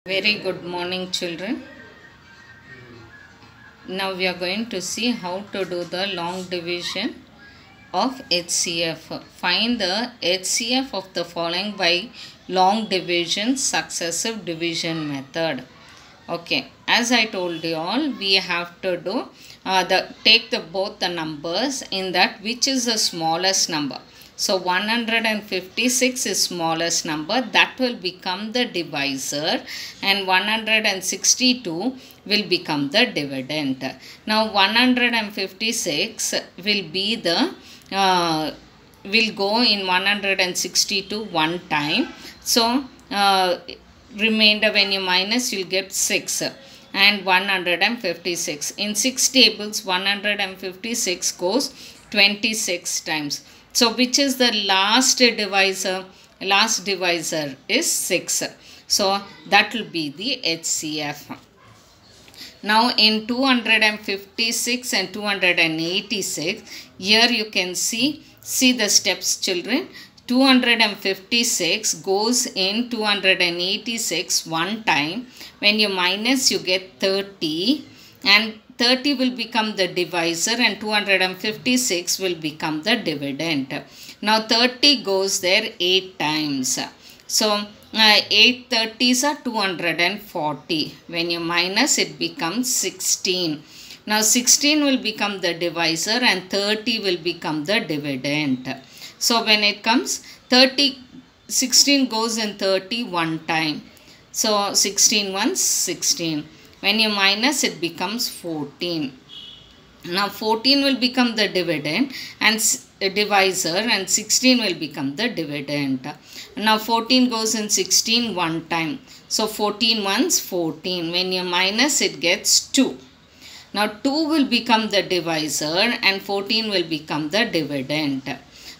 Very good morning, children. Now we are going to see how to do the long division of HCF. Find the HCF of the following by long division successive division method. Okay, as I told you all, we have to do take both the numbers in that which is the smallest number. So 156 is smallest number, that will become the divisor, and 162 will become the dividend. Now 156 will be the will go in 162 one time. So remainder, when you minus, you'll get 6 and 156. In 6 tables, 156 goes 26 times. So which is the last divisor? Last divisor is 6. So that will be the HCF. Now in 256 and 286, here you can see the steps, children. 256 goes in 286 one time. When you minus, you get 30, and 30 will become the divisor and 256 will become the dividend. Now 30 goes there 8 times. So 8 30s are 240. When you minus, it becomes 16. Now 16 will become the divisor and 30 will become the dividend. So when it comes 16 goes in 30 one time. So 16 ones 16. When you minus, it becomes 14. Now 14 will become the dividend and divisor, and 16 will become the dividend. Now 14 goes in 16 one time. So 14 ones 14. When you minus, it gets 2. Now 2 will become the divisor and 14 will become the dividend.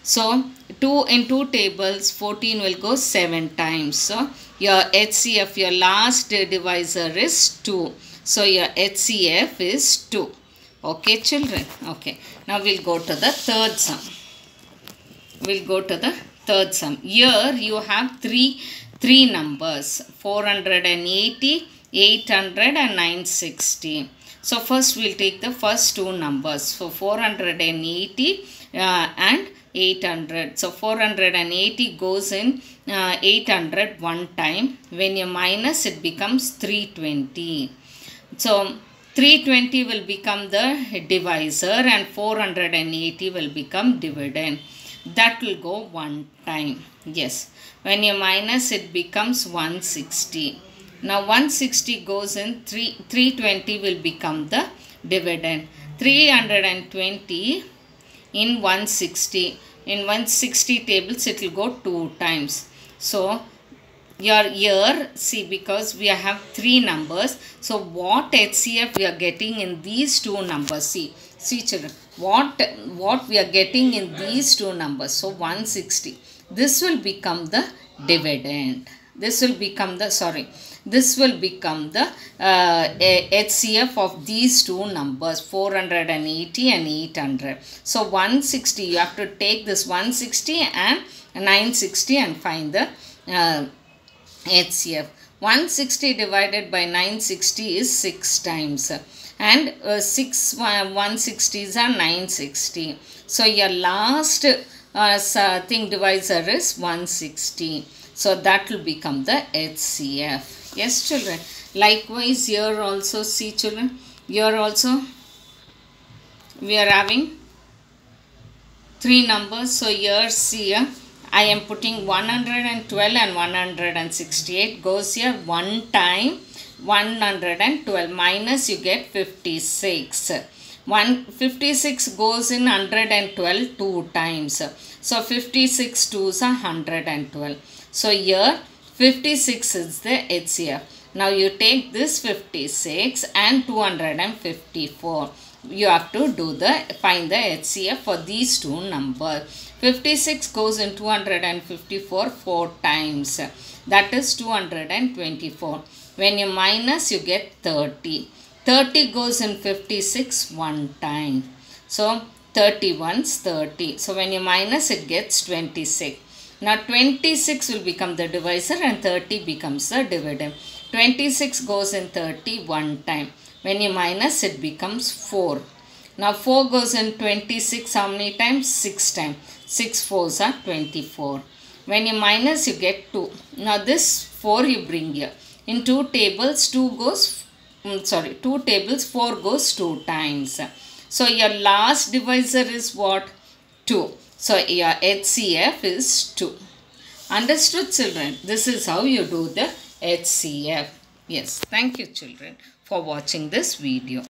So 2 in 2 tables, 14 will go 7 times. So your HCF, your last divisor is 2. So your HCF is 2. Okay, children. Okay. Now we'll go to the third sum. We'll go to the third sum. Here you have three numbers, 480, 800 and 960. So first we'll take the first two numbers. So 480 and 800. So 480 goes in 800 one time. When you minus, it becomes 320. So 320 will become the divisor and 480 will become dividend. That will go one time. Yes. When you minus, it becomes 160. Now 160 goes in 320 will become the dividend. 320 in 160. In 160 tables, it will go 2 times. So your here, see, because we have 3 numbers, so what HCF we are getting in these 2 numbers? See children, what we are getting in these 2 numbers. So 160, this will become the dividend. This will become the HCF of these 2 numbers, 480 and 800. So 160, you have to take this 160 and 960 and find the HCF. 160 divided by 960 is 6 times, and 6 160s are 960. So your last divisor is 160. So that will become the HCF. Yes, children. Likewise, here also, see children, here also we are having 3 numbers. So here, see, I am putting 112 and 168 goes here one time. 112 minus, you get 56. 156 goes in 112 2 times. So 56 2s are 112. So here 56 is the HCF. Now you take this 56 and 254. You have to find the HCF for these 2 numbers. 56 goes in 254 4 times. That is 224. When you minus, you get 30. 30 goes in 56 one time. So 30 ones 30. So when you minus, it gets 26. Now 26 will become the divisor and 30 becomes the dividend. 26 goes in 30 one time. When you minus, it becomes 4. Now 4 goes in 26 how many times? 6 times. 6 4s are 24. When you minus, you get 2. Now this 4 you bring here. In 2 tables, 2 tables, 4 goes 2 times. So your last divisor is what? 2. So your HCF is 2. Understood, children? This is how you do the HCF. Yes, thank you, children, for watching this video.